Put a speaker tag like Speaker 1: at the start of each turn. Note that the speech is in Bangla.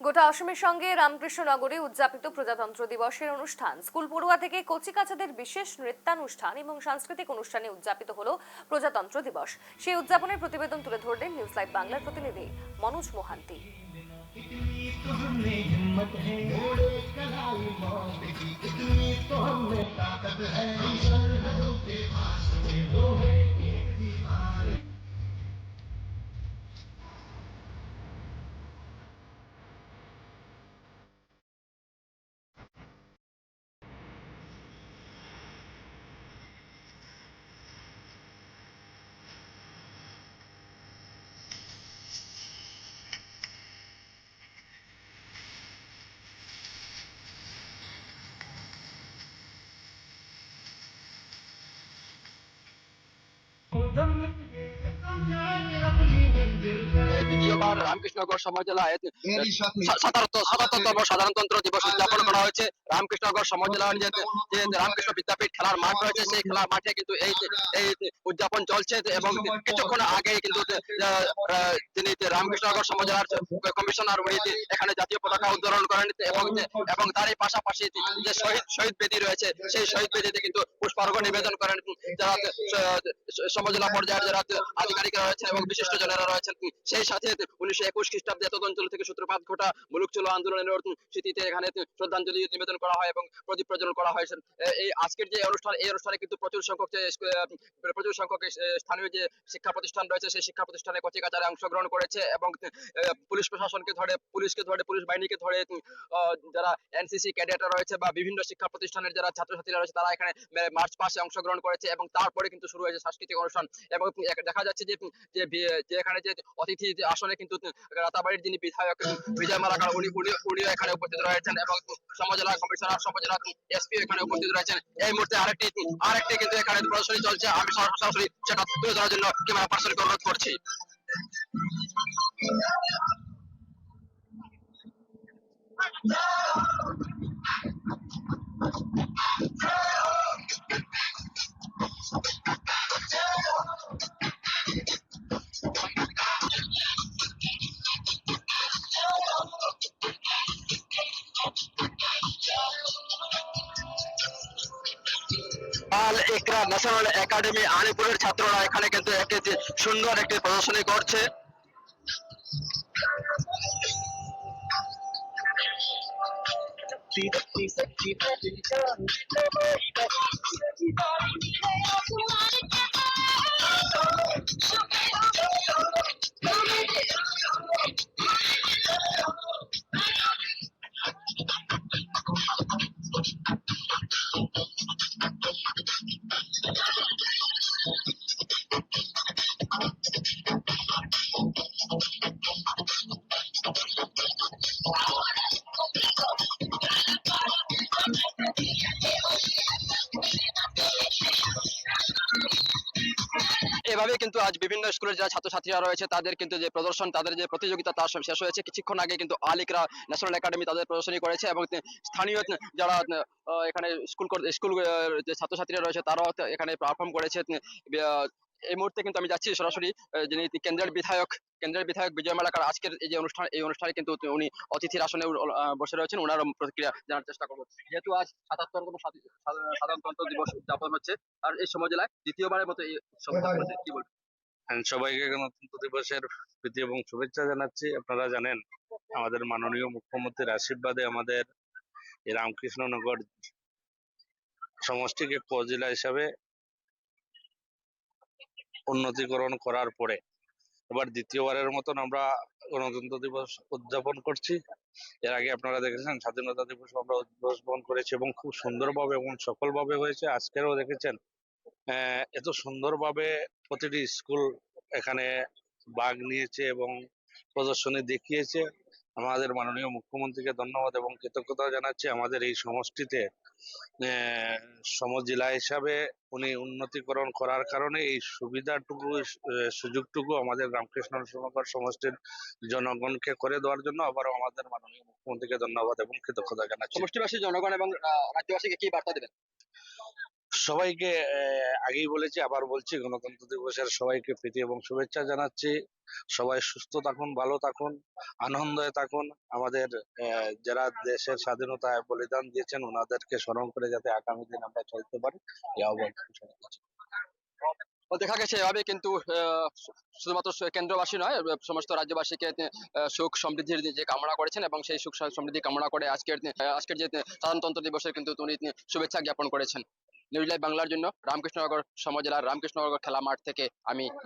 Speaker 1: গোটা অসমের সঙ্গে রামকৃষ্ণনগরে উদযাপিত প্রজাতন্ত্র দিবসের অনুষ্ঠান স্কুল পড়ুয়া থেকে কচিকাচাদের বিশেষ নৃত্যানুষ্ঠান এবং সাংস্কৃতিক অনুষ্ঠানে উদযাপিত হলো প্রজাতন্ত্র দিবস। সেই উদযাপনের প্রতিবেদন তুলে ধরলেন নিউজ লাইভ বাংলার প্রতিনিধি মনোজ মোহান্তি।
Speaker 2: দ্বিতীয়বার রামকৃষ্ণনগর সময় জেলায় ৭৭তম সাধারণতন্ত্র দিবস উদযাপন করা হয়েছে। রামকৃষ্ণনগর সময় জেলার যে রামকৃষ্ণ বিদ্যাপীঠ খেলার মাঠ রয়েছে, সেই খেলার মাঠে কিন্তু এই উদযাপন চলছে এবং কিছুক্ষণ আগেই কিন্তু তিনি রামকৃষ্ণনগর সময় জেলার কমিশনার উনি এখানে জাতীয় পতাকা উত্তোলন করেন এবং তারই পাশাপাশি যে শহীদ বেদি রয়েছে, সেই শহীদ বেদিতে কিন্তু পুষ্পার্ঘ্য নিবেদন করেন যারা সময় জেলা পর্যায়ের যারা আধিকারিকরা রয়েছেন এবং বিশিষ্ট জনেরা রয়েছেন। সেই সাথে 1921 খ্রিস্টাব্দে তদন্তল থেকে সূত্রপাত ঘটা মুলুক চলো আন্দোলনের স্মৃতিতে এখানে শ্রদ্ধাঞ্জলি নিবেদন করা হয় এবং প্রদীপ প্রজ্বলন করা হয়। এই আজকের যে অনুষ্ঠান, এই অনুষ্ঠানে কিন্তু প্রচুর সংখ্যক স্থানীয় যে শিক্ষা প্রতিষ্ঠান রয়েছে, সেই শিক্ষা প্রতিষ্ঠানে কচিকাচারা অংশগ্রহণ করেছে এবং পুলিশ প্রশাসনকে ধরে, পুলিশ বাহিনীকে ধরে যারা এনসিসি ক্যাডেটরা রয়েছে বা বিভিন্ন শিক্ষা প্রতিষ্ঠানের যারা ছাত্রছাত্রীরা রয়েছে, তারা এখানে মার্চ পাসে অংশগ্রহণ করেছে এবং তারপরে কিন্তু শুরু হয়েছে সাংস্কৃতিক অনুষ্ঠান। এবং দেখা যাচ্ছে যে এখানে যে অতিথি আসনে কিন্তু রাতাবাড়ির যিনি বিধায়ক বিজয় মালাকার উনিও এখানে উপস্থিত রয়েছেন এবং সমজেলা কমিশনার, সমজেলা এসপি এখানে উপস্থিত রয়েছেন। এই মুহূর্তে আরেকটি কিন্তু এখানে প্রদর্শনী চলছে। আমি সরাসরি সেটা তুলে ধরার জন্য ক্যামেরা পার্সনকে অনুরোধ করছি। আল ইকরা ন্যাশনাল একাডেমি আলিপুরের ছাত্ররা এখানে কিন্তু একটি সুন্দর একটি প্রদর্শনী করছে। এভাবে কিন্তু আজ বিভিন্ন স্কুলের যারা ছাত্রছাত্রীরা রয়েছে তাদের কিন্তু যে প্রদর্শন, তাদের যে প্রতিযোগিতা তার শেষ হয়েছে। কিছুক্ষণ আগে কিন্তু আল ইকরা ন্যাশনাল একাডেমি তাদের প্রদর্শনী করেছে এবং স্থানীয় যারা এখানে স্কুল যে ছাত্রছাত্রীরা রয়েছে তারাও এখানে পারফর্ম করেছে। এই মুহূর্তে কিন্তু আমি যাচ্ছি সরাসরি যিনি কেন্দ্রের বিধায়ক বিজয় মালাকার আজকের এই অনুষ্ঠানে কিন্তু উনি অতিথির আসনে বসে রয়েছেন। ওনার প্রতিক্রিয়া জানার চেষ্টা করবো। যেহেতু আজ ৭৭তম সাধারণতন্ত্র দিবস উদযাপন হচ্ছে আর এই সময় জেলায় দ্বিতীয়বারের মতো এই উৎসব হচ্ছে, কি বলবেন?
Speaker 3: সবাইকে গণতন্ত্র দিবসের প্রীতি এবং শুভেচ্ছা জানাচ্ছি। আপনারা জানেন আমাদের মাননীয় মুখ্যমন্ত্রীর আশীর্বাদে আমাদের এই রামকৃষ্ণনগর সমষ্টিকে উপজেলা হিসাবে উন্নতিকরণ করার পরে এবার দ্বিতীয়বারের মতন আমরা গণতন্ত্র দিবস উদযাপন করছি। এর আগে আপনারা দেখেছেন স্বাধীনতা দিবস আমরা উদযাপন করেছি এবং খুব সুন্দরভাবে এবং সফলভাবে হয়েছে। আজকেরও দেখেছেন এত সুন্দরভাবে প্রতিটি স্কুল এখানে ভাগ নিয়েছে এবং প্রদর্শনী দেখিয়েছে। আমাদের মাননীয় মুখ্যমন্ত্রীকে ধন্যবাদ এবং কৃতজ্ঞতা জানাচ্ছি। আমাদের এই সমষ্টিতে সমজেলা হিসাবে উনি উন্নতিকরণ করার কারণে এই সুবিধাটুকু সুযোগটুকু আমাদের রামকৃষ্ণনগর সমষ্টির জনগণকে করে দেওয়ার জন্য আবারও আমাদের মাননীয় মুখ্যমন্ত্রীকে ধন্যবাদ এবং কৃতজ্ঞতা জানাচ্ছি।
Speaker 2: সমষ্টিবাসী জনগণ এবং রাজ্যবাসীকে কি বার্তা দেবেন?
Speaker 3: সবাইকে আগেই বলেছি, আবার বলছি, গণতন্ত্র দিবসের সবাইকে প্রীতি এবং শুভেচ্ছা জানাচ্ছি। সবাই সুস্থ থাকুন, ভালো থাকুন, আনন্দে থাকুন। আমাদের যারা দেশের স্বাধীনতায় বলিদান দিয়েছেন ওনাদেরকে স্মরণ করে যাতে আগামী দিন আমরা চলতে পারি এই আহ্বান করছি।
Speaker 2: তো দেখা গেছে এভাবে কিন্তু শুধুমাত্র কেন্দ্রবাসী নয়, সমস্ত রাজ্যবাসীকে সুখ সমৃদ্ধির যে কামনা করেছেন এবং সেই সুখ সমৃদ্ধি কামনা করে আজকের যে সাধারণতন্ত্র দিবসের কিন্তু উনি শুভেচ্ছা জ্ঞাপন করেছেন। নিউজ লাইভ বাংলার জন্য রামকৃষ্ণনগর সমজেলার রামকৃষ্ণনগর খেলা মাঠ থেকে আমি